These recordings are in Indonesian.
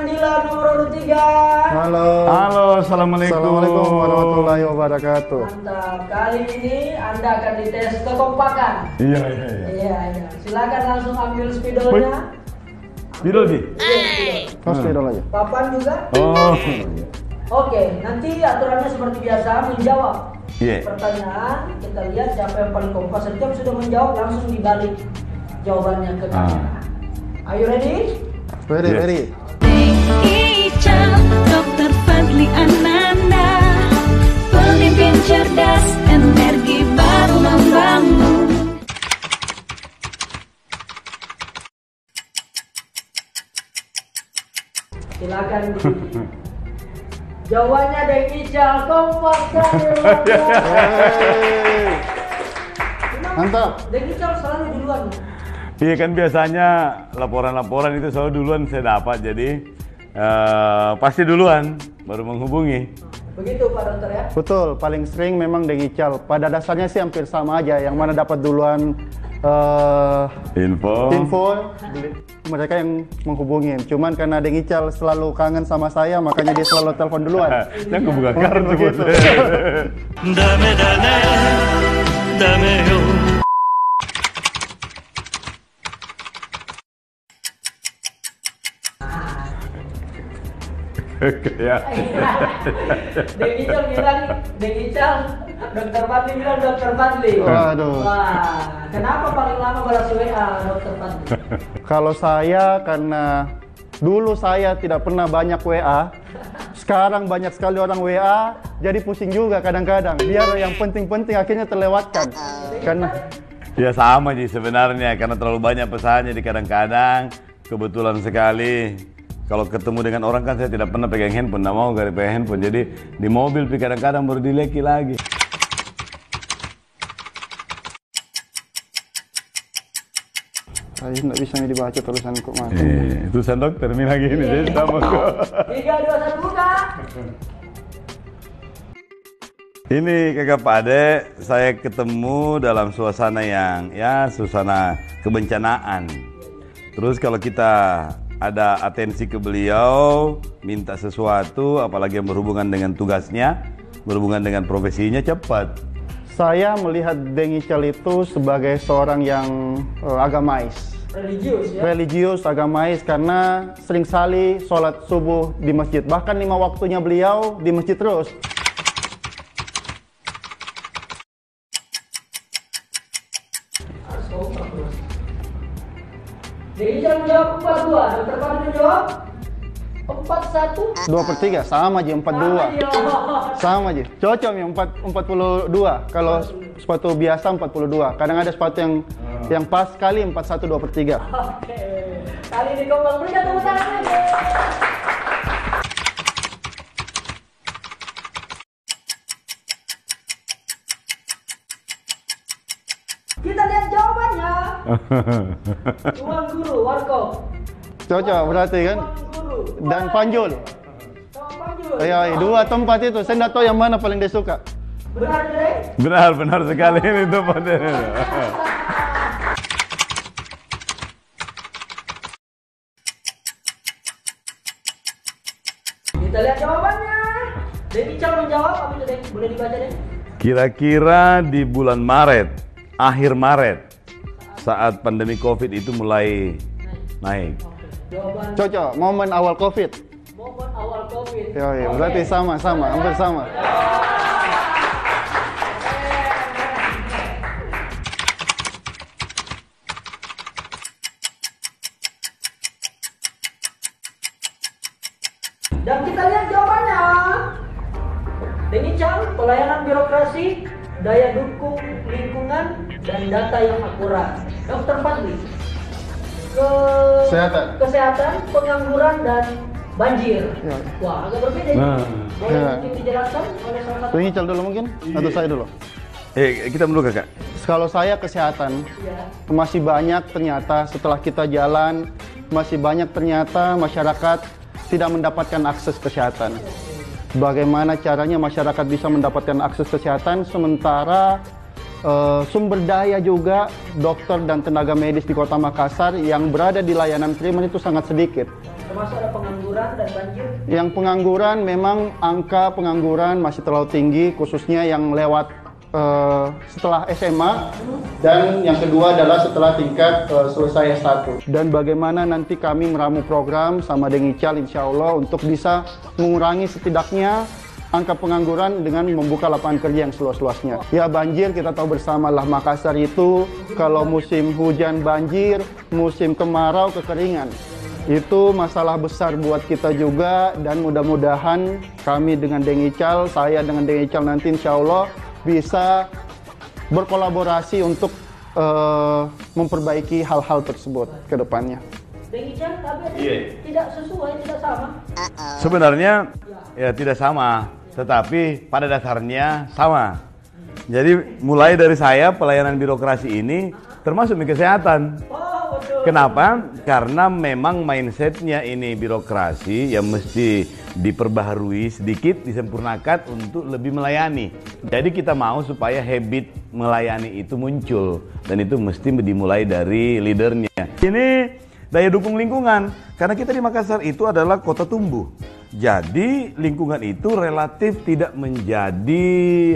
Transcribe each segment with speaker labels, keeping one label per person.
Speaker 1: Mandila nomor urut 3.
Speaker 2: Halo.
Speaker 3: Halo, assalamualaikum.
Speaker 2: Assalamualaikum warahmatullahi wabarakatuh.
Speaker 1: Mantap. Kali ini Anda akan dites kekompakan.
Speaker 3: Iya.
Speaker 1: Iya. Silakan langsung ambil spidolnya.
Speaker 3: Spidol, Bi?
Speaker 2: Spidol aja.
Speaker 1: Papan juga.
Speaker 3: Oh.
Speaker 1: Oke, nanti aturannya seperti biasa, menjawab pertanyaan. Kita lihat siapa yang paling kompak. Setiap sudah menjawab langsung dibalik jawabannya ke kamera. Are you ready?
Speaker 2: Ready.
Speaker 4: Ical, Dr. Fadli Ananda, pemimpin cerdas, energi baru membangun.
Speaker 1: Silakan jawabannya Deng Ical, kompak sekali.
Speaker 2: Mantap.
Speaker 1: Deng Ical selalu duluan.
Speaker 3: Iya kan biasanya laporan-laporan itu selalu duluan saya dapat, jadi pasti duluan baru menghubungi.
Speaker 1: Begitu Pak Dokter ya?
Speaker 2: Betul, paling sering memang Deng Ical. Pada dasarnya sih hampir sama aja, yang mana dapat duluan info, mereka yang menghubungin. Cuman karena Deng Ical selalu kangen sama saya, makanya dia selalu telepon duluan.
Speaker 3: Saya buka kartu
Speaker 2: begitu.
Speaker 5: Dame yo.
Speaker 3: Ya.
Speaker 1: Deng Ical bilang, Deng Ical, Dokter Fadli bilang Dokter Fadli.
Speaker 2: Waduh.
Speaker 1: Wah, kenapa paling lama balas WA Dokter Fadli?
Speaker 2: Kalau saya karena dulu saya tidak pernah banyak WA, sekarang banyak sekali orang WA, jadi pusing juga kadang-kadang. Biar yang penting-penting akhirnya terlewatkan. Karena
Speaker 3: Ya sama sih sebenarnya, karena terlalu banyak pesannya di kadang-kadang. Kebetulan sekali kalau ketemu dengan orang kan saya tidak pernah pegang handphone, tidak mau gak pegang handphone. Jadi di mobil kadang-kadang baru dileki lagi.
Speaker 2: saya tidak bisa dibaca tulisanku, Mas.
Speaker 3: Tulisan dokter bilang gini, jadi sama kok.
Speaker 1: 3, 2, 1, buka.
Speaker 3: Ini kakak Pade, saya ketemu dalam suasana yang suasana kebencanaan. Terus kalau kita ada atensi ke beliau, minta sesuatu, apalagi yang berhubungan dengan tugasnya, berhubungan dengan profesinya, cepat.
Speaker 2: Saya melihat Deng Ical itu sebagai seorang yang agamais.
Speaker 1: Religius ya?
Speaker 2: Religius, agamais, karena sering sekali sholat subuh di masjid. Bahkan 5 waktunya beliau di masjid terus.
Speaker 1: Deng Ical menjawab 42, Dokter Fadli menjawab 41.
Speaker 2: 2/3, sama aja 42. Sama aja, cocok ya 42. Kalau sepatu biasa 42. Kadang ada sepatu yang pas sekali 41 2/3.
Speaker 1: Oke, kali ini kompak, berikan tepuk tangan lagi. Kita lihat jawabannya. Tuan Guru, Warkop.
Speaker 2: Cocok berarti kan?
Speaker 1: Tuan Guru.
Speaker 2: Dan Panjul.
Speaker 1: Sama Panjul.
Speaker 2: Ya, 2 tempat itu. Saya tidak tahu yang mana paling dia suka.
Speaker 1: Benar, Deng?
Speaker 3: Benar sekali ini tuh Pade.
Speaker 1: Kita lihat jawabannya. Deng Ical menjawab, apa itu Deng? Boleh dibaca Deng?
Speaker 3: Kira-kira di bulan Maret, akhir Maret, saat pandemi COVID itu mulai naik.
Speaker 1: Jawaban
Speaker 2: Cocok, momen awal COVID.
Speaker 1: momen awal COVID.
Speaker 2: Ya,
Speaker 1: Oke.
Speaker 2: berarti sama, hampir sama.
Speaker 1: Dan kita lihat jawabannya. Deng Ical, pelayanan birokrasi, daya dukung lingkungan, dan data yang akurat. Dokter Fadli, kesehatan, pengangguran, dan banjir.
Speaker 2: Ya.
Speaker 1: Wah, agak berbeda ini.
Speaker 3: Nah.
Speaker 1: Boleh
Speaker 2: Ya.
Speaker 1: mungkin dijelaskan oleh salah satu?
Speaker 2: Deng Ical dulu mungkin? Atau saya dulu?
Speaker 3: Kita dulu kakak.
Speaker 2: Kalau saya kesehatan,
Speaker 1: Ya.
Speaker 2: masih banyak ternyata setelah kita jalan, masih banyak ternyata masyarakat tidak mendapatkan akses kesehatan. Bagaimana caranya masyarakat bisa mendapatkan akses kesehatan sementara sumber daya juga dokter dan tenaga medis di Kota Makassar yang berada di layanan primer itu sangat sedikit.
Speaker 1: termasuk ada pengangguran dan banjir.
Speaker 2: Yang pengangguran memang angka pengangguran masih terlalu tinggi, khususnya yang lewat setelah SMA, dan yang kedua adalah setelah tingkat selesai S1. Dan bagaimana nanti kami meramu program sama Dengical insya Allah untuk bisa mengurangi setidaknya angka pengangguran dengan membuka lapangan kerja yang seluas-luasnya. Ya, banjir kita tahu bersama lah, Makassar itu kalau musim hujan banjir, musim kemarau kekeringan. Itu masalah besar buat kita juga, dan mudah-mudahan kami dengan Dengical, saya dengan Dengical nanti insya Allah bisa berkolaborasi untuk memperbaiki hal-hal tersebut ke depannya.
Speaker 1: Dengical tapi tidak sesuai, tidak sama.
Speaker 3: Sebenarnya ya tidak sama, tetapi pada dasarnya sama. Jadi mulai dari saya pelayanan birokrasi ini termasuk di kesehatan. Kenapa? Karena memang mindsetnya ini birokrasi yang mesti diperbaharui sedikit, disempurnakan untuk lebih melayani. Jadi kita mau supaya habit melayani itu muncul, dan itu mesti dimulai dari leadernya. Ini daya dukung lingkungan, karena kita di Makassar itu adalah kota tumbuh. Jadi lingkungan itu relatif tidak menjadi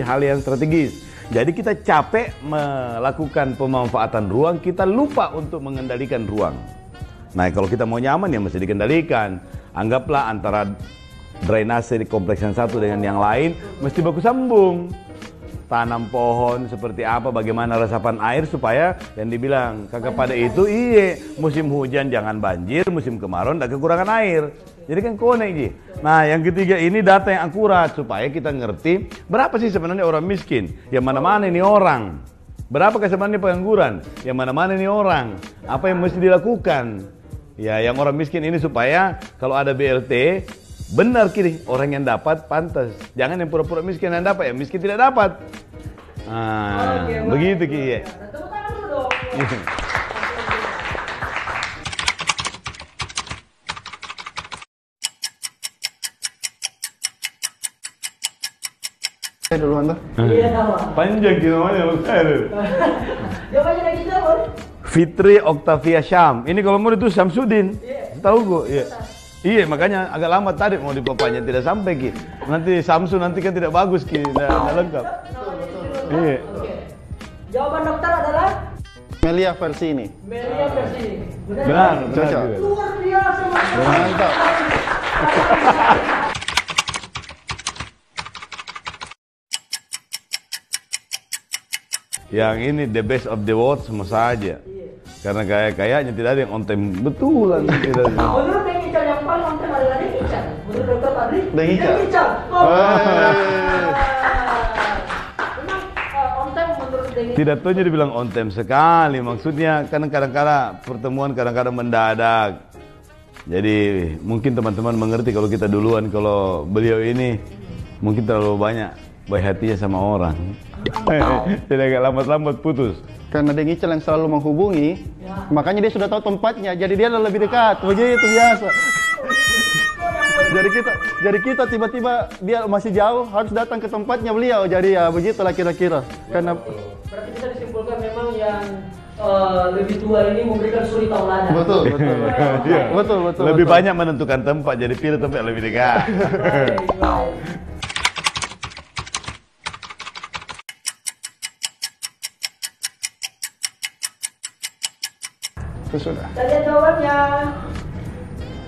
Speaker 3: hal yang strategis. Jadi kita capek melakukan pemanfaatan ruang, kita lupa untuk mengendalikan ruang. Nah, kalau kita mau nyaman ya mesti dikendalikan. Anggaplah antara drainase di kompleks yang satu dengan yang lain mesti baku sambung. Tanam pohon seperti apa, bagaimana resapan air supaya yang dibilang Kakak Pade itu musim hujan jangan banjir, musim kemarau tidak kekurangan air. Jadi kan konek Ji. Nah, yang ketiga ini data yang akurat supaya kita ngerti berapa sih sebenarnya orang miskin, yang mana-mana ini orang. Berapakah sebenarnya pengangguran, yang mana-mana ini orang. Apa yang mesti dilakukan? Ya, yang orang miskin ini supaya kalau ada BLT benar kiri orang yang dapat pantas. Jangan yang pura-pura miskin yang dapat, ya miskin tidak dapat. Nah, begitu Ki.
Speaker 1: Tepuk tangan dulu dong.
Speaker 2: Saya duluan tuh.
Speaker 1: Iya, nama.
Speaker 3: Panjang gitu namanya.
Speaker 1: Jawabannya dari kita, Bos.
Speaker 3: Fitri Octavia Syam. Ini kalau mau itu Syamsuddin. Tahu gua? Iya. Iya, makanya agak lama tadi mau dipapanya tidak sampai Ki. Nanti Samsu nanti kan tidak bagus Ki, tidak lengkap. Iya.
Speaker 1: Oke. Jawaban dokter adalah
Speaker 2: Melia versi ini.
Speaker 1: Melia versi.
Speaker 3: Benar,
Speaker 2: Cocok.
Speaker 1: Luar biasa, Mas.
Speaker 2: Mantap.
Speaker 3: Yang ini the best of the world semua saja. Karena kayaknya tidak ada yang on time betulan.
Speaker 1: Menurut Dengical yang paling on time adalah Dengical. Menurut dokter Fadli,
Speaker 2: Dengical.
Speaker 1: Memang on time menurut Dengical.
Speaker 3: Tidak tahunya dibilang on time sekali. Maksudnya kan kadang-kadang pertemuan kadang-kadang mendadak. Jadi mungkin teman-teman mengerti kalau kita duluan, kalau beliau ini mungkin terlalu banyak baik hatinya sama orang. Jadi agak lambat-lambat putus.
Speaker 2: Karena Dengical yang selalu menghubungi, makanya dia sudah tahu tempatnya, jadi dia lebih dekat. Begitu biasa. Jadi kita tiba-tiba dia masih jauh harus datang ke tempatnya beliau. Jadi ya begitulah kira-kira. Karena
Speaker 1: Berarti bisa disimpulkan memang yang lebih tua ini memberikan suri tauladan.
Speaker 2: betul.
Speaker 3: Iya.
Speaker 2: Betul.
Speaker 3: Lebih banyak menentukan tempat, jadi pilih tempat yang lebih dekat.
Speaker 2: itu sudah.
Speaker 1: Kita lihat jawabannya.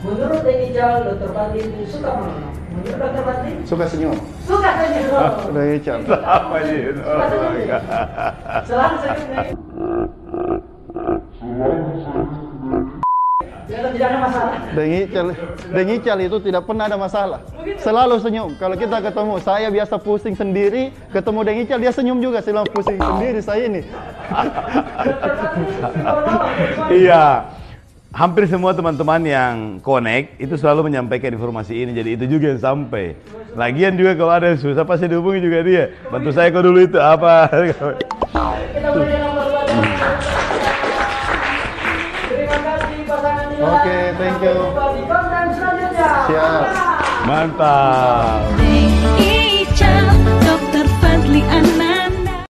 Speaker 1: Menurut Dengical, Dr. Fadli itu suka menonton. Menurut Dr. Fadli,
Speaker 2: Suka senyum.
Speaker 1: suka senyum.
Speaker 2: Dengical.
Speaker 3: Apa sih?
Speaker 1: Suka senyum. Selalu senyum nih. Tidak ada masalah.
Speaker 2: Dengical itu tidak pernah ada masalah. Selalu senyum. Kalau kita ketemu, saya biasa pusing sendiri, ketemu Dengical dia senyum juga. Saya bilang pusing sendiri saya ini.
Speaker 3: Iya. Hampir semua teman-teman yang connect itu selalu menyampaikan informasi ini, jadi itu juga yang sampai. Lagian juga kalau ada yang susah pasti dihubungi juga dia. Bantu saya kok dulu itu apa?
Speaker 1: Kita beri nomor 2. Terima kasih pasangan ini.
Speaker 2: Oke, thank you.
Speaker 1: Sampai jumpa di konten selanjutnya.
Speaker 2: Siap.
Speaker 3: Mantap.
Speaker 4: Dengical.